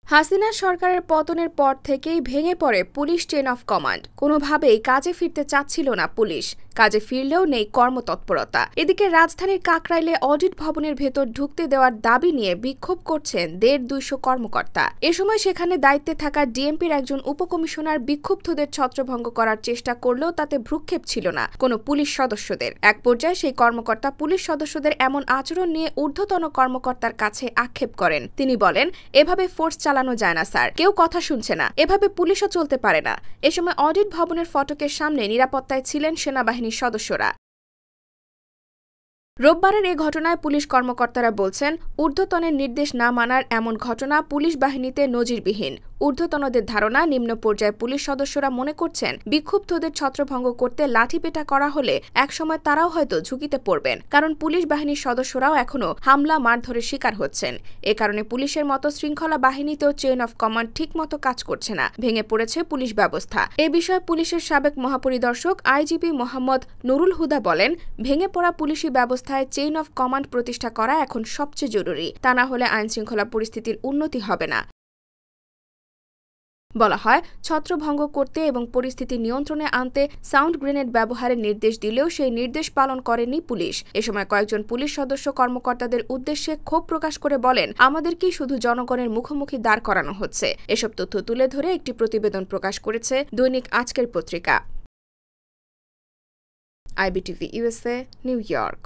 হাসিনা সরকারের পতনের পর থেকেই ভেঙে পড়ে পুলিশ চেইন অফ কমান্ড। কোনোভাবেই কাজে ফিরতে চাচ্ছিল না পুলিশ। কাজে ফিরলেও নেই কর্মতৎপরতা। এদিকে রাজধানীর কাকরাইলে অডিট ভবনের ভেতর ঢুকতে দেওয়ার দাবি নিয়ে বিক্ষোভ করছেন 150-200 কর্মকর্তা। এ সময় সেখানে দায়িত্বে থাকা ডিএমপির একজন উপকমিশনার বিক্ষুব্ধদের ছত্রভঙ্গ করার চেষ্টা করলেও তাতে ভ্রুক্ষেপ ছিল না কোনো পুলিশ সদস্যদের। এক পর্যায়ে সেই কর্মকর্তা পুলিশ সদস্যদের এমন আচরণ নিয়ে ঊর্ধ্বতন কর্মকর্তার কাছে আক্ষেপ করেন। তিনি বলেন, এভাবে ফোর্স চালানো যায় না স্যার, কেউ কথা শুনছে না, এভাবে পুলিশও চলতে পারে না। এ সময় অডিট ভবনের ফটকের সামনে নিরাপত্তায় ছিলেন সেনাবাহিনীর সদস্যরা। রোববারের এ ঘটনায় পুলিশ কর্মকর্তারা বলছেন, ঊর্ধ্বতনের নির্দেশ না মানার এমন ঘটনা পুলিশ বাহিনীতে নজিরবিহীন। ঊর্ধ্বতনদের ধারণা, নিম্ন পর্যায়ে পুলিশ সদস্যরা মনে করছেন বিক্ষুব্ধদের ছত্রভঙ্গ করতে লাঠিপেটা করা হলে একসময় তারাও হয়তো ঝুঁকিতে পড়বেন, কারণ পুলিশ বাহিনীর সদস্যরাও এখনও হামলা মারধরের শিকার হচ্ছেন। এ কারণে পুলিশের মতো শৃঙ্খলা বাহিনীতেও চেইন অফ কমান্ড ঠিকমতো কাজ করছে না, ভেঙে পড়েছে পুলিশ ব্যবস্থা। এ বিষয়ে পুলিশের সাবেক মহাপরিদর্শক আইজিপি মোহাম্মদ নুরুল হুদা বলেন, ভেঙে পড়া পুলিশি ব্যবস্থা চেইন অফ কমান্ড প্রতিষ্ঠা করা এখন সবচেয়ে জরুরি। তা না হলে আইনশৃঙ্খলা পরিস্থিতির উন্নতি হবে না। বলা হয়, ছত্রভঙ্গ করতে এবং পরিস্থিতি নিয়ন্ত্রণে আনতে সাউন্ড গ্রেনেড ব্যবহারের নির্দেশ দিলেও সেই নির্দেশ পালন করেনি পুলিশ। এ সময় কয়েকজন পুলিশ সদস্য কর্মকর্তাদের উদ্দেশ্যে ক্ষোভ প্রকাশ করে বলেন, আমাদেরকেই শুধু জনগণের মুখোমুখি দাঁড় করানো হচ্ছে। এসব তথ্য তুলে ধরে একটি প্রতিবেদন প্রকাশ করেছে দৈনিক আজকের পত্রিকা। IBTV USA, new York.